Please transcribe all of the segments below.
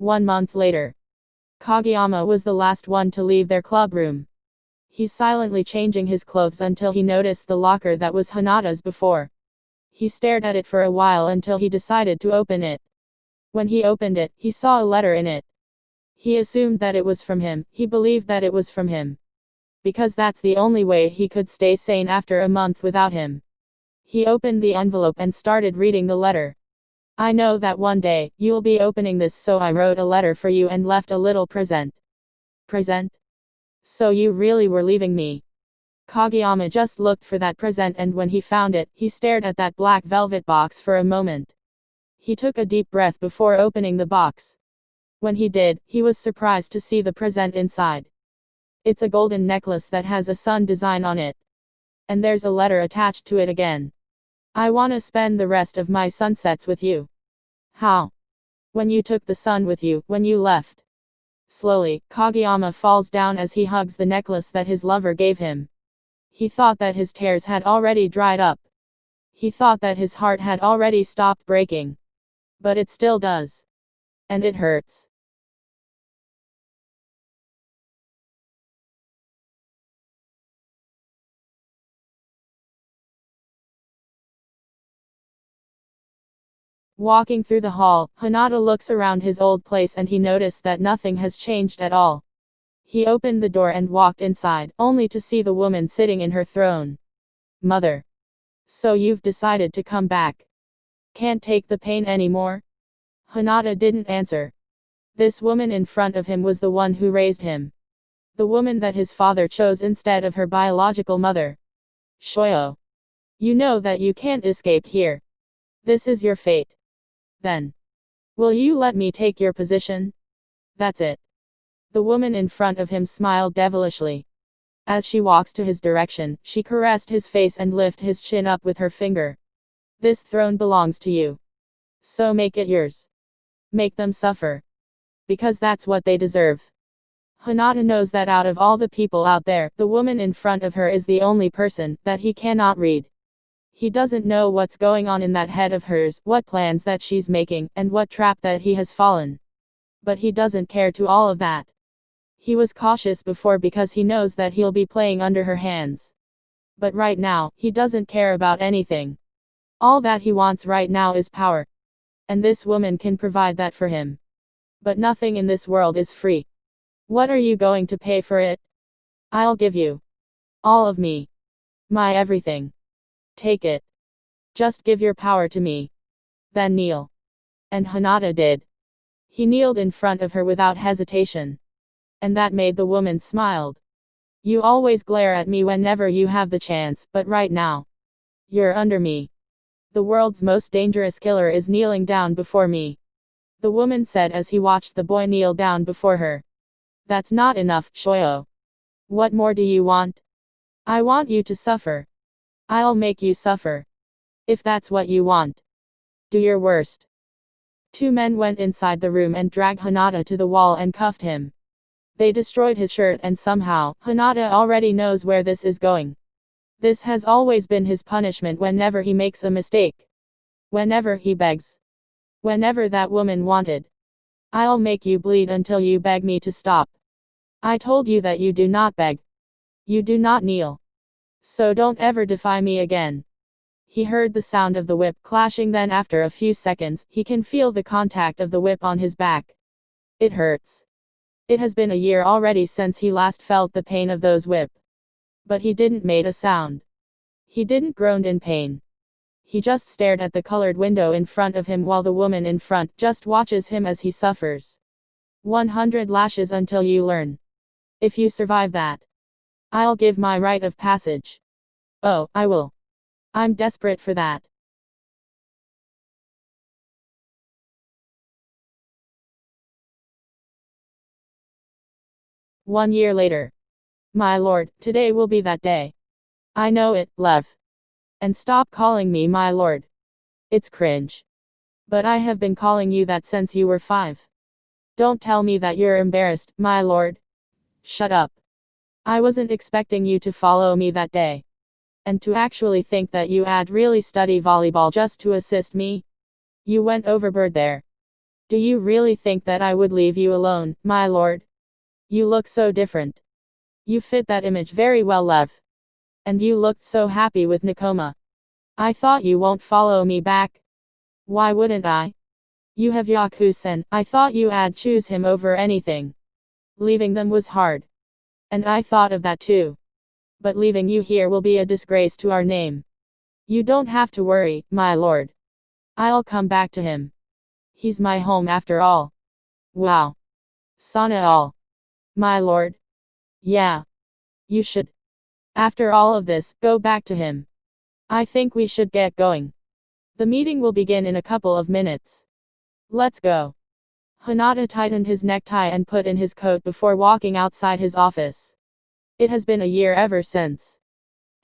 1 month later. Kageyama was the last one to leave their club room. He's silently changing his clothes until he noticed the locker that was Hanada's before. He stared at it for a while until he decided to open it. When he opened it, he saw a letter in it. He assumed that it was from him. He believed that it was from him, because that's the only way he could stay sane after a month without him. He opened the envelope and started reading the letter. I know that one day, you'll be opening this, so I wrote a letter for you and left a little present. Present? So you really were leaving me? Kageyama just looked for that present, and when he found it, he stared at that black velvet box for a moment. He took a deep breath before opening the box. When he did, he was surprised to see the present inside. It's a golden necklace that has a sun design on it. And there's a letter attached to it again. I wanna spend the rest of my sunsets with you. How? When you took the sun with you, when you left. Slowly, Kageyama falls down as he hugs the necklace that his lover gave him. He thought that his tears had already dried up. He thought that his heart had already stopped breaking. But it still does. And it hurts. Walking through the hall, Hinata looks around his old place and he noticed that nothing has changed at all. He opened the door and walked inside, only to see the woman sitting in her throne. Mother. So you've decided to come back. Can't take the pain anymore? Hinata didn't answer. This woman in front of him was the one who raised him. The woman that his father chose instead of her biological mother. Shoyo. You know that you can't escape here. This is your fate. Then. Will you let me take your position? That's it. The woman in front of him smiled devilishly. As she walks to his direction, she caressed his face and lifted his chin up with her finger. This throne belongs to you. So make it yours. Make them suffer. Because that's what they deserve. Hinata knows that out of all the people out there, the woman in front of her is the only person that he cannot read. He doesn't know what's going on in that head of hers, what plans that she's making, and what trap that he has fallen. But he doesn't care to all of that. He was cautious before because he knows that he'll be playing under her hands. But right now, he doesn't care about anything. All that he wants right now is power. And this woman can provide that for him. But nothing in this world is free. What are you going to pay for it? I'll give you all of me. My everything. Take it. Just give your power to me. Then kneel. And Hinata did. He kneeled in front of her without hesitation. And that made the woman smiled. You always glare at me whenever you have the chance, but right now, you're under me. The world's most dangerous killer is kneeling down before me. The woman said as he watched the boy kneel down before her. That's not enough, Shoyo. What more do you want? I want you to suffer. I'll make you suffer. If that's what you want. Do your worst. Two men went inside the room and dragged Hinata to the wall and cuffed him. They destroyed his shirt and somehow, Hinata already knows where this is going. This has always been his punishment whenever he makes a mistake. Whenever he begs. Whenever that woman wanted. I'll make you bleed until you beg me to stop. I told you that you do not beg. You do not kneel. So don't ever defy me again. He heard the sound of the whip clashing, then after a few seconds, he can feel the contact of the whip on his back. It hurts. It has been a year already since he last felt the pain of those whip. But he didn't make a sound. He didn't groan in pain. He just stared at the colored window in front of him while the woman in front just watches him as he suffers. 100 lashes until you learn. If you survive that, I'll give my rite of passage. Oh, I will. I'm desperate for that. One year later. My lord, today will be that day. I know it, Lev. And stop calling me my lord. It's cringe. But I have been calling you that since you were 5. Don't tell me that you're embarrassed, my lord. Shut up. I wasn't expecting you to follow me that day. And to actually think that you had really study volleyball just to assist me. You went overboard there. Do you really think that I would leave you alone, my lord? You look so different. You fit that image very well, Lev. And you looked so happy with Nakoma. I thought you won't follow me back. Why wouldn't I? You have Yaku-sen, I thought you'd choose him over anything. Leaving them was hard. And I thought of that too. But leaving you here will be a disgrace to our name. You don't have to worry, my lord. I'll come back to him. He's my home after all. Wow. Sana all. My lord. Yeah. You should. After all of this, go back to him. I think we should get going. The meeting will begin in a couple of minutes. Let's go. Hinata tightened his necktie and put in his coat before walking outside his office. It has been a year ever since.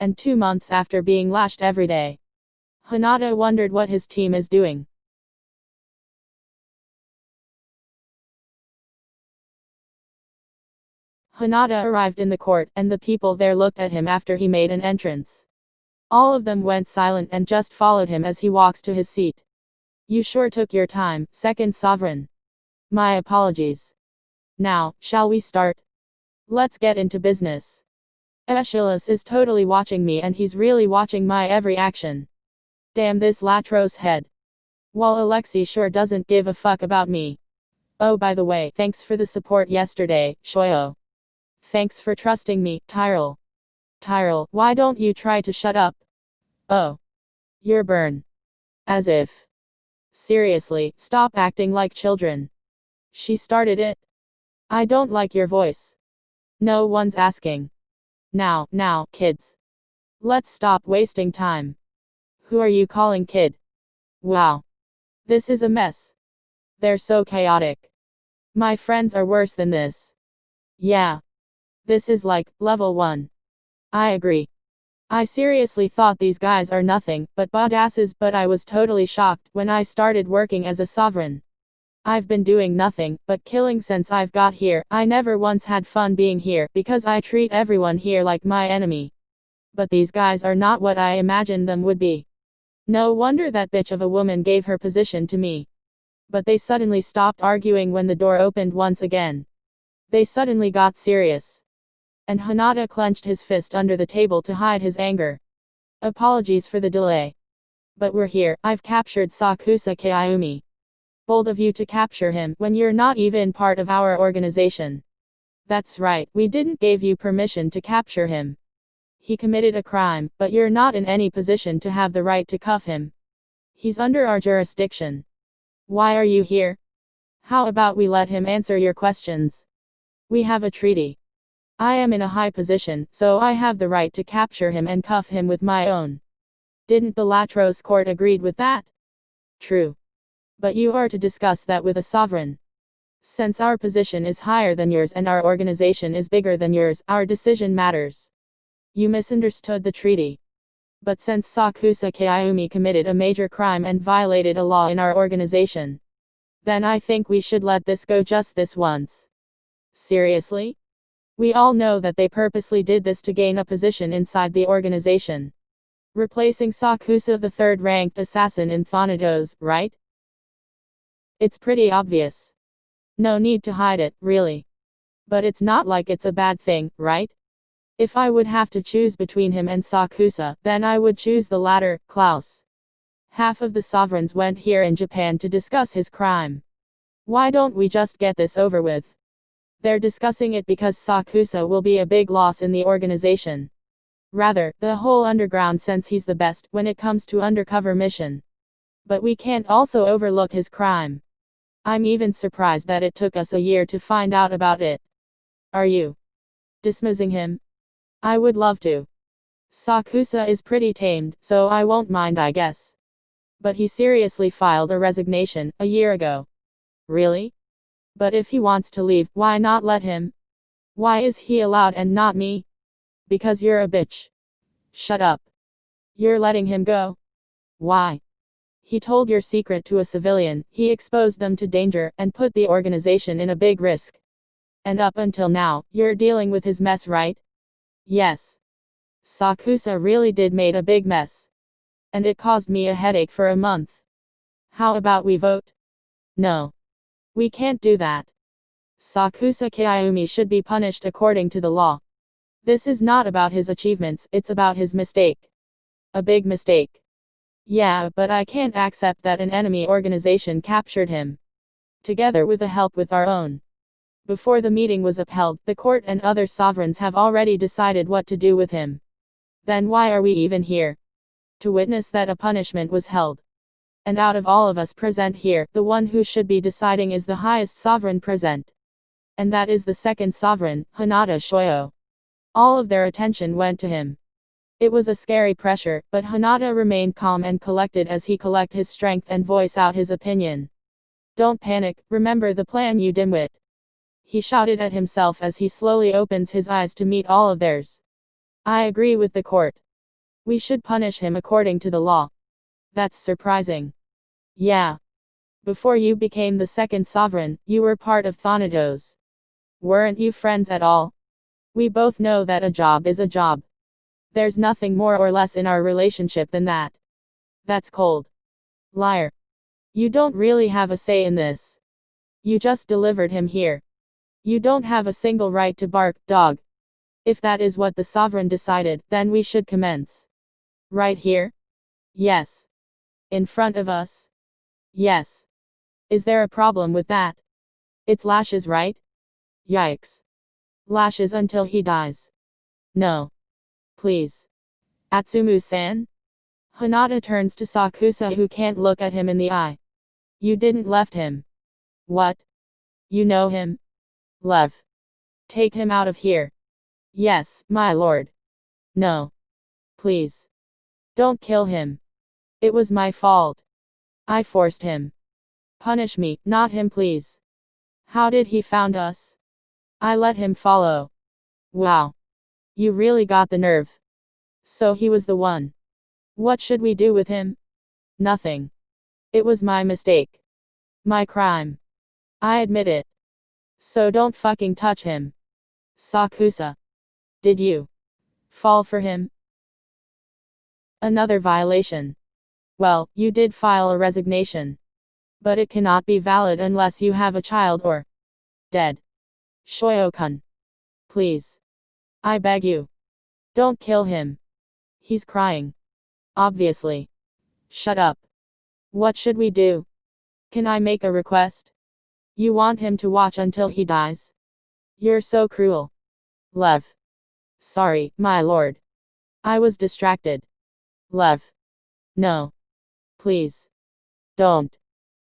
And 2 months after being lashed every day. Hanada wondered what his team is doing. Hanada arrived in the court, and the people there looked at him after he made an entrance. All of them went silent and just followed him as he walks to his seat. You sure took your time, second sovereign. My apologies. Now, shall we start? Let's get into business. Aeschylus is totally watching me, and he's really watching my every action. Damn this Latros head. While Alexei sure doesn't give a fuck about me. Oh, by the way, thanks for the support yesterday, Shoyo. Thanks for trusting me, Tyrell. Tyrell, why don't you try to shut up? Oh. You're burn. As if. Seriously, stop acting like children. She started it. I don't like your voice. No one's asking. Now, kids. Let's stop wasting time. Who are you calling kid? Wow. This is a mess. They're so chaotic. My friends are worse than this. Yeah. This is like, level 1. I agree. I seriously thought these guys are nothing but badasses, but I was totally shocked when I started working as a sovereign. I've been doing nothing but killing since I've got here. I never once had fun being here because I treat everyone here like my enemy. But these guys are not what I imagined them would be. No wonder that bitch of a woman gave her position to me. But they suddenly stopped arguing when the door opened once again. They suddenly got serious. And Hanada clenched his fist under the table to hide his anger. Apologies for the delay. But we're here. I've captured Sakusa Kayumi. Bold of you to capture him when you're not even part of our organization. That's right, we didn't give you permission to capture him. He committed a crime, but you're not in any position to have the right to cuff him. He's under our jurisdiction. Why are you here? How about we let him answer your questions? We have a treaty. I am in a high position, so I have the right to capture him and cuff him with my own. Didn't the Latros court agreed with that? True. But you are to discuss that with a sovereign. Since our position is higher than yours and our organization is bigger than yours, our decision matters. You misunderstood the treaty. But since Sakusa Kayumi committed a major crime and violated a law in our organization, then I think we should let this go just this once. Seriously? We all know that they purposely did this to gain a position inside the organization. Replacing Sakusa, the third-ranked assassin in Thanatos, right? It's pretty obvious. No need to hide it, really. But it's not like it's a bad thing, right? If I would have to choose between him and Sakusa, then I would choose the latter, Klaus. Half of the sovereigns went here in Japan to discuss his crime. Why don't we just get this over with? They're discussing it because Sakusa will be a big loss in the organization. Rather, the whole underground, since he's the best when it comes to undercover mission. But we can't also overlook his crime. I'm even surprised that it took us a year to find out about it. Are you dismissing him? I would love to. Sakusa is pretty tamed, so I won't mind, I guess. But he seriously filed a resignation a year ago. Really? But if he wants to leave, why not let him? Why is he allowed and not me? Because you're a bitch. Shut up. You're letting him go? Why? He told your secret to a civilian, he exposed them to danger, and put the organization in a big risk. And up until now, you're dealing with his mess, right? Yes. Sakusa really did made a big mess. And it caused me a headache for a month. How about we vote? No. We can't do that. Sakusa Kayumi should be punished according to the law. This is not about his achievements, it's about his mistake. A big mistake. Yeah, but I can't accept that an enemy organization captured him. Together with the help with our own. Before the meeting was upheld, the court and other sovereigns have already decided what to do with him. Then why are we even here? To witness that a punishment was held. And out of all of us present here, the one who should be deciding is the highest sovereign present. And that is the second sovereign, Hanada Shoyo. All of their attention went to him. It was a scary pressure, but Hanada remained calm and collected as he collect his strength and voice out his opinion. Don't panic, remember the plan, you dimwit. He shouted at himself as he slowly opens his eyes to meet all of theirs. I agree with the court. We should punish him according to the law. That's surprising. Yeah. Before you became the second sovereign, you were part of Thanatos. Weren't you friends at all? We both know that a job is a job. There's nothing more or less in our relationship than that. That's cold. Liar. You don't really have a say in this. You just delivered him here. You don't have a single right to bark, dog. If that is what the sovereign decided, then we should commence. Right here? Yes. In front of us? Yes. Is there a problem with that? It's lashes, right? Yikes. Lashes until he dies. No. Please. Atsumu-san? Hinata turns to Sakusa, who can't look at him in the eye. You didn't left him. What? You know him? Lev. Take him out of here. Yes, my lord. No. Please. Don't kill him. It was my fault. I forced him. Punish me, not him, please. How did he found us? I let him follow. Wow. You really got the nerve. So he was the one. What should we do with him? Nothing. It was my mistake. My crime. I admit it. So don't fucking touch him. Sakusa. Did you fall for him? Another violation. Well, you did file a resignation. But it cannot be valid unless you have a child or dead. Shoyo-kun. Please. I beg you. Don't kill him. He's crying. Obviously. Shut up. What should we do? Can I make a request? You want him to watch until he dies? You're so cruel. Lev. Sorry, my lord. I was distracted. Lev. No. Please. Don't.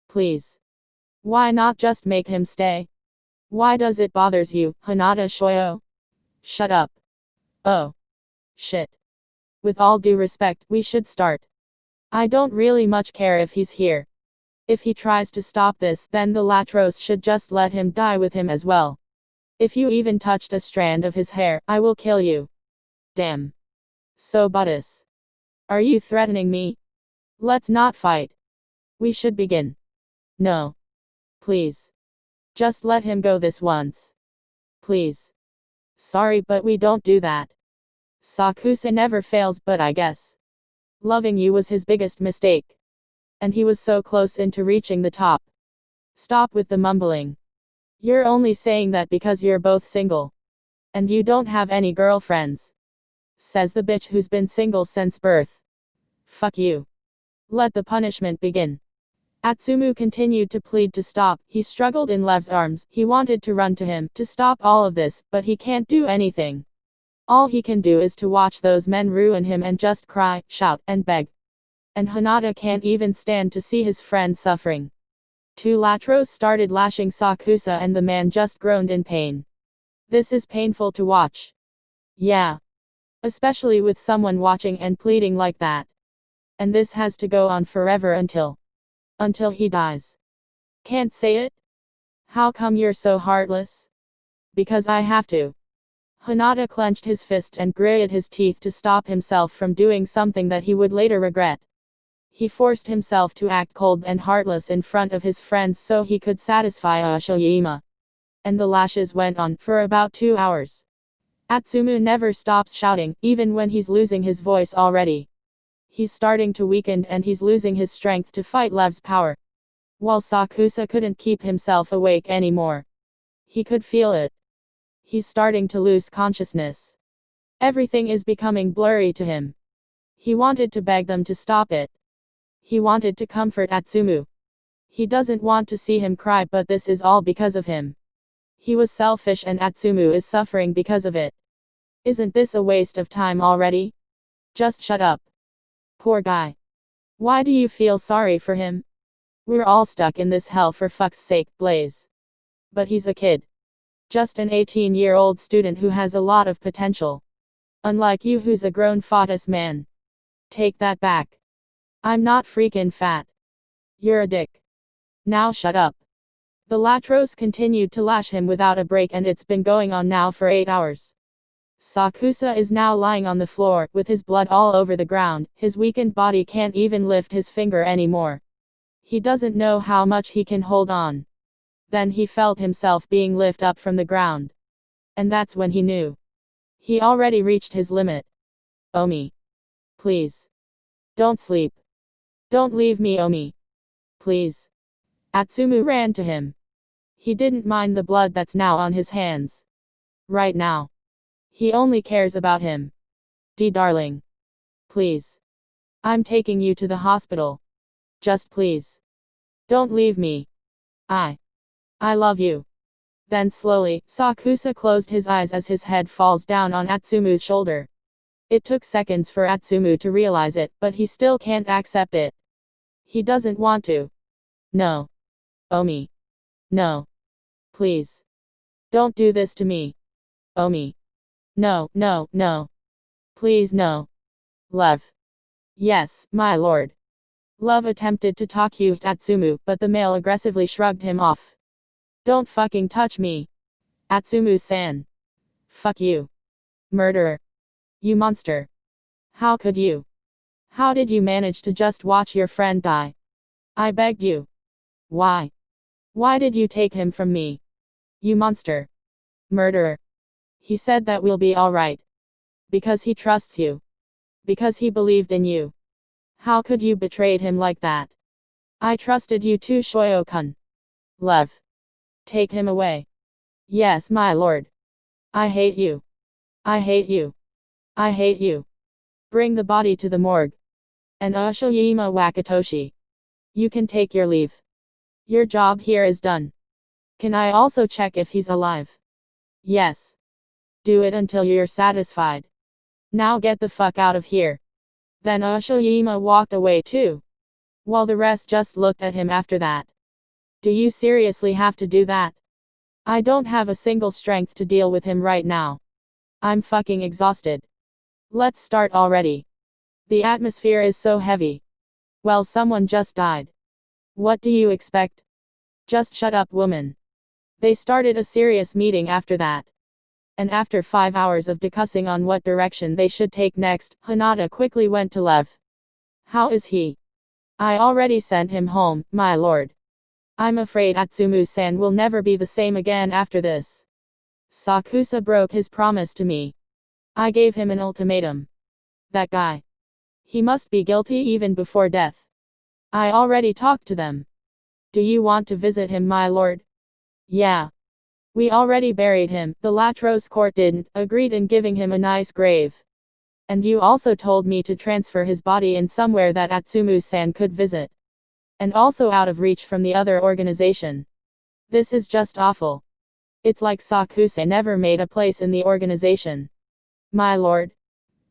Please. Why not just make him stay? Why does it bothers you, Hanada Shoyo? Shut up. Oh. Shit. With all due respect, we should start. I don't really much care if he's here. If he tries to stop this, then the Latros should just let him die with him as well. If you even touched a strand of his hair, I will kill you. Damn. So Buddhas. Are you threatening me? Let's not fight. We should begin. No. Please. Just let him go this once. Please. Sorry, but we don't do that. Sakusa never fails, but I guess loving you was his biggest mistake. And he was so close into reaching the top. Stop with the mumbling. You're only saying that because you're both single. And you don't have any girlfriends. Says the bitch who's been single since birth. Fuck you. Let the punishment begin. Atsumu continued to plead to stop. He struggled in Lev's arms. He wanted to run to him, to stop all of this, but he can't do anything. All he can do is to watch those men ruin him and just cry, shout, and beg. And Hanada can't even stand to see his friend suffering. Two Latros started lashing Sakusa and the man just groaned in pain. This is painful to watch. Yeah. Especially with someone watching and pleading like that. And this has to go on forever until he dies. Can't say it? How come you're so heartless? Because I have to. Hanada clenched his fist and gritted his teeth to stop himself from doing something that he would later regret. He forced himself to act cold and heartless in front of his friends so he could satisfy Aoshima. And the lashes went on for about 2 hours. Atsumu never stops shouting, even when he's losing his voice already. He's starting to weaken and he's losing his strength to fight Lev's power. while Sakusa couldn't keep himself awake anymore. He could feel it. He's starting to lose consciousness. Everything is becoming blurry to him. He wanted to beg them to stop it. He wanted to comfort Atsumu. He doesn't want to see him cry, but this is all because of him. He was selfish and Atsumu is suffering because of it. Isn't this a waste of time already? Just shut up. Poor guy. Why do you feel sorry for him? We're all stuck in this hell for fuck's sake, Blaze. But he's a kid. Just an 18-year-old student who has a lot of potential. Unlike you who's a grown fatus man. Take that back. I'm not freaking fat. You're a dick. Now shut up. The Latros continued to lash him without a break and it's been going on now for 8 hours. Sakusa is now lying on the floor, with his blood all over the ground. His weakened body can't even lift his finger anymore. He doesn't know how much he can hold on. Then he felt himself being lifted up from the ground. And that's when he knew. He already reached his limit. Omi. Please. Don't sleep. Don't leave me, Omi. Please. Atsumu ran to him. He didn't mind the blood that's now on his hands. Right now. He only cares about him. Darling. Please. I'm taking you to the hospital. Just please. Don't leave me. I love you. Then slowly, Sakusa closed his eyes as his head falls down on Atsumu's shoulder. It took seconds for Atsumu to realize it, but he still can't accept it. He doesn't want to. No. Omi. No. Please. Don't do this to me. Omi. No, no, no. Please no. Love. Yes, my lord. Love attempted to talk to Atsumu, but the male aggressively shrugged him off. Don't fucking touch me. Atsumu-san. Fuck you. Murderer. You monster. How could you? How did you manage to just watch your friend die? I begged you. Why? Why did you take him from me? You monster. Murderer. He said that we'll be alright. Because he trusts you. Because he believed in you. How could you betray him like that? I trusted you too, Shoyo-kun. Love. Take him away. Yes, my lord. I hate you. I hate you. I hate you. Bring the body to the morgue. And Ushoyima Wakatoshi. You can take your leave. Your job here is done. Can I also check if he's alive? Yes. Do it until you're satisfied. Now get the fuck out of here. Then Ushoyima walked away too. While the rest just looked at him after that. Do you seriously have to do that? I don't have a single strength to deal with him right now. I'm fucking exhausted. Let's start already. The atmosphere is so heavy. Well, someone just died. What do you expect? Just shut up, woman. They started a serious meeting after that. And after 5 hours of discussing on what direction they should take next, Hinata quickly went to Lev. How is he? I already sent him home, my lord. I'm afraid Atsumu-san will never be the same again after this. Sakusa broke his promise to me. I gave him an ultimatum. That guy. He must be guilty even before death. I already talked to them. Do you want to visit him, my lord? Yeah. We already buried him. The Latros court didn't agreed in giving him a nice grave. And you also told me to transfer his body in somewhere that Atsumu-san could visit. And also out of reach from the other organization. This is just awful. It's like Sakusa never made a place in the organization. My lord.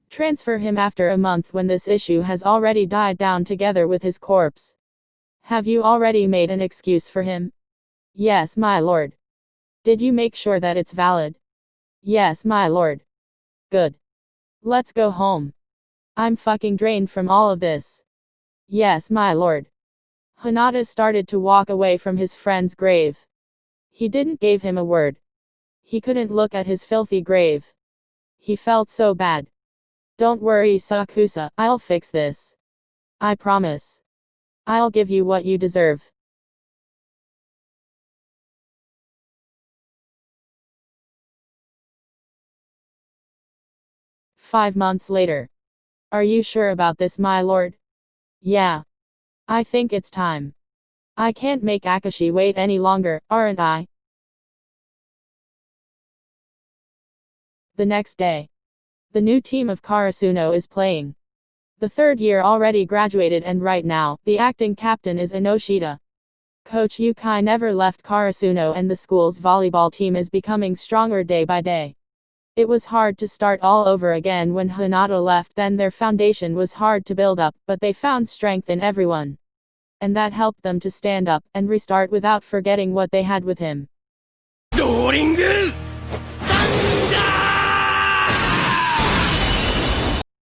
Transfer him after a month when this issue has already died down together with his corpse. Have you already made an excuse for him? Yes, my lord. Did you make sure that it's valid? Yes, my lord. Good. Let's go home. I'm fucking drained from all of this. Yes, my lord. Hanada started to walk away from his friend's grave. He didn't give him a word. He couldn't look at his filthy grave. He felt so bad. Don't worry, Sakusa, I'll fix this. I promise. I'll give you what you deserve. "5 months later. Are you sure about this, my lord?" Yeah. I think it's time. I can't make Akashi wait any longer, aren't I? The next day. The new team of Karasuno is playing. The third year already graduated and right now, the acting captain is Inoshita. Coach Yukai never left Karasuno and the school's volleyball team is becoming stronger day by day. It was hard to start all over again when Hinata left, then their foundation was hard to build up, but they found strength in everyone. And that helped them to stand up and restart without forgetting what they had with him.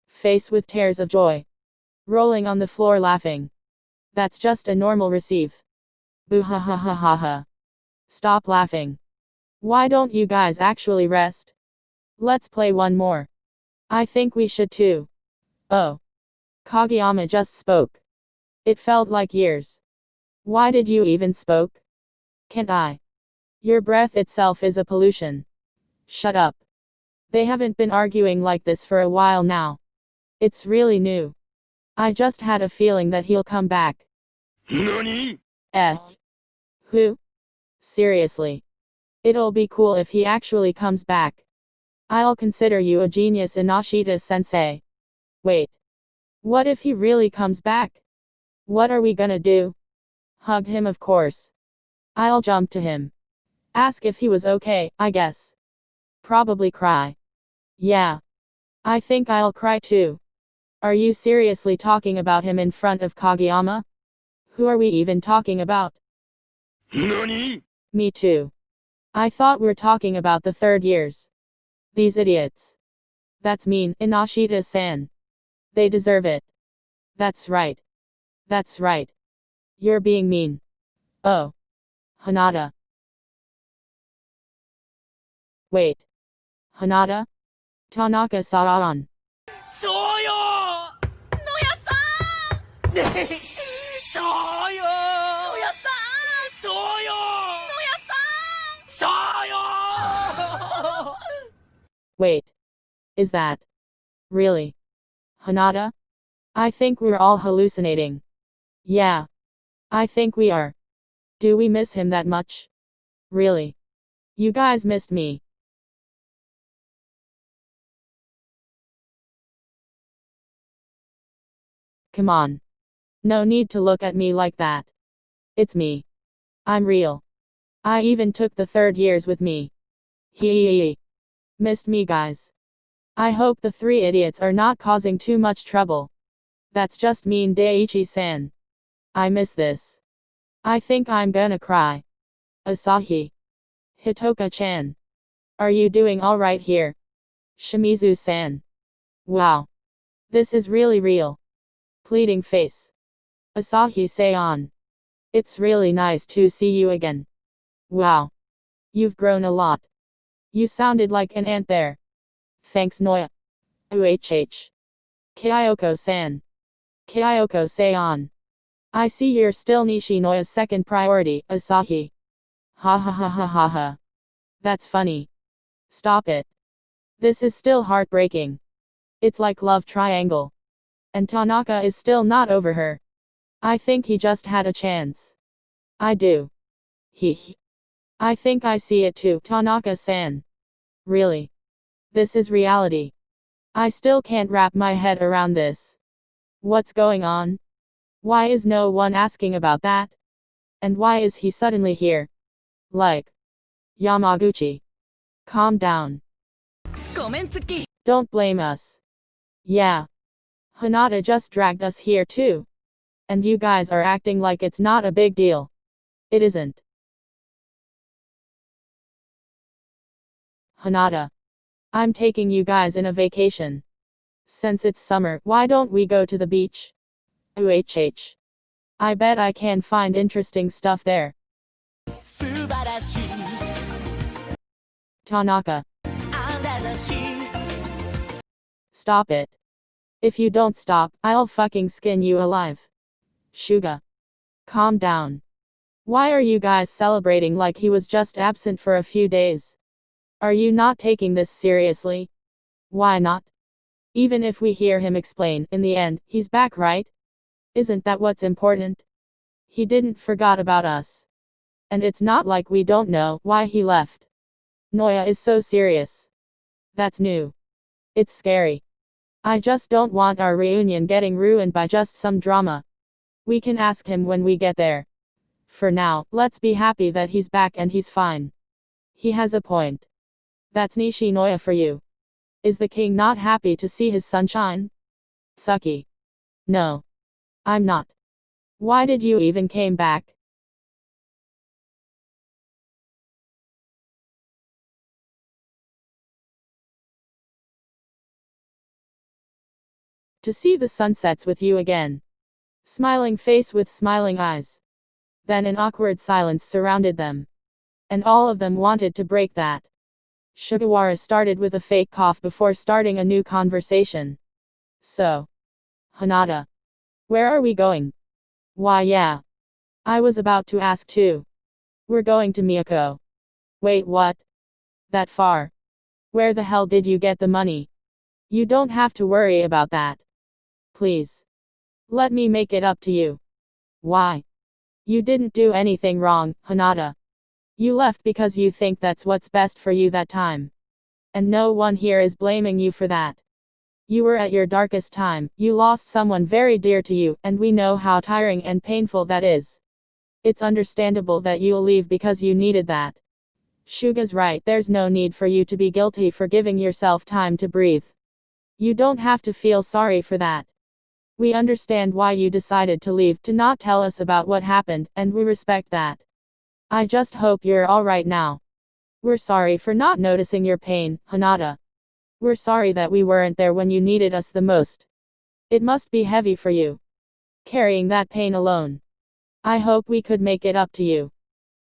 Face with tears of joy. Rolling on the floor laughing. That's just a normal receive. Boo ha ha ha ha ha. Stop laughing. Why don't you guys actually rest? Let's play one more. I think we should too. Oh. Kageyama just spoke. It felt like years. Why did you even spoke? Can't I? Your breath itself is a pollution. Shut up. They haven't been arguing like this for a while now. It's really new. I just had a feeling that he'll come back. NANI? Who? Seriously. It'll be cool if he actually comes back. I'll consider you a genius, Inoshita-sensei. Wait. What if he really comes back? What are we gonna do? Hug him, of course. I'll jump to him. Ask if he was okay, I guess. Probably cry. Yeah. I think I'll cry too. Are you seriously talking about him in front of Kageyama? Who are we even talking about? NANI? Me too. I thought we're talking about the third years. These idiots. That's mean, Inoshita-san. They deserve it. That's right. That's right. You're being mean. Oh. Hanada. Wait. Hanada? Tanaka-san. そうよ野谷さんそうよ野谷さんそうよ野谷さんそうよ Wait. Is that really Hanada? I think we're all hallucinating. Yeah. I think we are. Do we miss him that much? Really? You guys missed me. Come on. No need to look at me like that. It's me. I'm real. I even took the third years with me. Hee. Missed me, guys. I hope the three idiots are not causing too much trouble. That's just mean, Daiichi-san. I miss this. I think I'm gonna cry. Asahi. Hitoka-chan. Are you doing alright here? Shimizu-san. Wow. This is really real. Pleading face. Asahi-san. It's really nice to see you again. Wow. You've grown a lot. You sounded like an ant there. Thanks, Noya. Kyoko-san. Kyoko-san. I see you're still Nishinoya's second priority, Asahi. Ha ha ha ha ha ha. That's funny. Stop it. This is still heartbreaking. It's like love triangle. And Tanaka is still not over her. I think he just had a chance. I do. Hee. I think I see it too, Tanaka-san. Really? This is reality. I still can't wrap my head around this. What's going on? Why is no one asking about that? And why is he suddenly here? Like Yamaguchi. Calm down. Don't blame us. Yeah. Hanada just dragged us here too. And you guys are acting like it's not a big deal. It isn't. Hanada. I'm taking you guys in a vacation. Since it's summer, why don't we go to the beach? I bet I can find interesting stuff there. Tanaka. Stop it. If you don't stop, I'll fucking skin you alive. Shuga. Calm down. Why are you guys celebrating like he was just absent for a few days? Are you not taking this seriously? Why not? Even if we hear him explain, in the end, he's back, right? Isn't that what's important? He didn't forget about us. And it's not like we don't know why he left. Noya is so serious. That's new. It's scary. I just don't want our reunion getting ruined by just some drama. We can ask him when we get there. For now, let's be happy that he's back and he's fine. He has a point. That's Nishi Noya for you. Is the king not happy to see his sunshine? Suki. No. I'm not. Why did you even came back? To see the sunsets with you again. Smiling face with smiling eyes. Then an awkward silence surrounded them. And all of them wanted to break that. Sugawara started with a fake cough before starting a new conversation. So. Hanada. Where are we going? Why yeah. I was about to ask too. We're going to Miyako. Wait what? That far? Where the hell did you get the money? You don't have to worry about that. Please. Let me make it up to you. Why? You didn't do anything wrong, Hanada. You left because you think that's what's best for you that time. And no one here is blaming you for that. You were at your darkest time, you lost someone very dear to you, and we know how tiring and painful that is. It's understandable that you'll leave because you needed that. Shuga's right, there's no need for you to be guilty for giving yourself time to breathe. You don't have to feel sorry for that. We understand why you decided to leave to not tell us about what happened, and we respect that. I just hope you're alright now. We're sorry for not noticing your pain, Hanada. We're sorry that we weren't there when you needed us the most. It must be heavy for you. Carrying that pain alone. I hope we could make it up to you.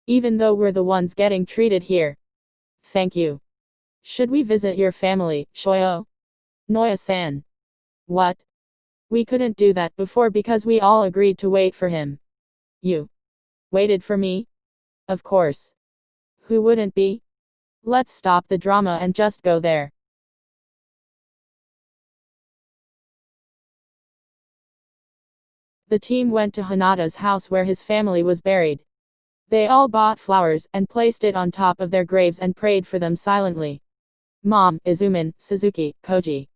Even though we're the ones getting treated here. Thank you. Should we visit your family, Shoyo? Noya-san. What? We couldn't do that before because we all agreed to wait for him. You waited for me? Of course. Who wouldn't be? Let's stop the drama and just go there. The team went to Hanada's house where his family was buried. They all bought flowers and placed it on top of their graves and prayed for them silently. Mom, Izumin, Suzuki, Koji,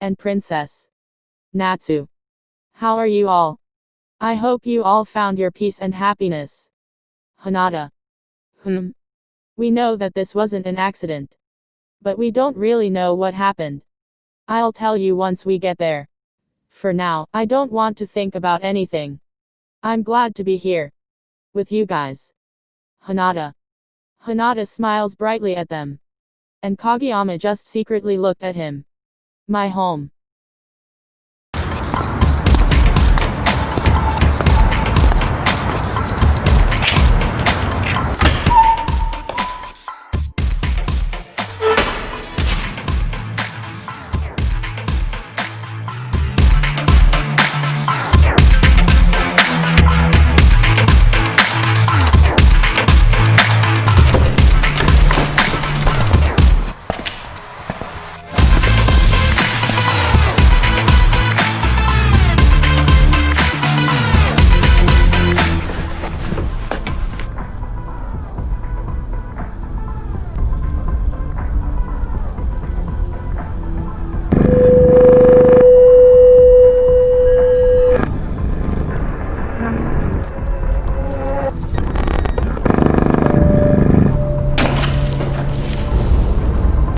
and Princess Natsu. How are you all? I hope you all found your peace and happiness. Hanada. We know that this wasn't an accident. But we don't really know what happened. I'll tell you once we get there. For now, I don't want to think about anything. I'm glad to be here. With you guys. Hanada. Hanada smiles brightly at them. And Kageyama just secretly looked at him. My home.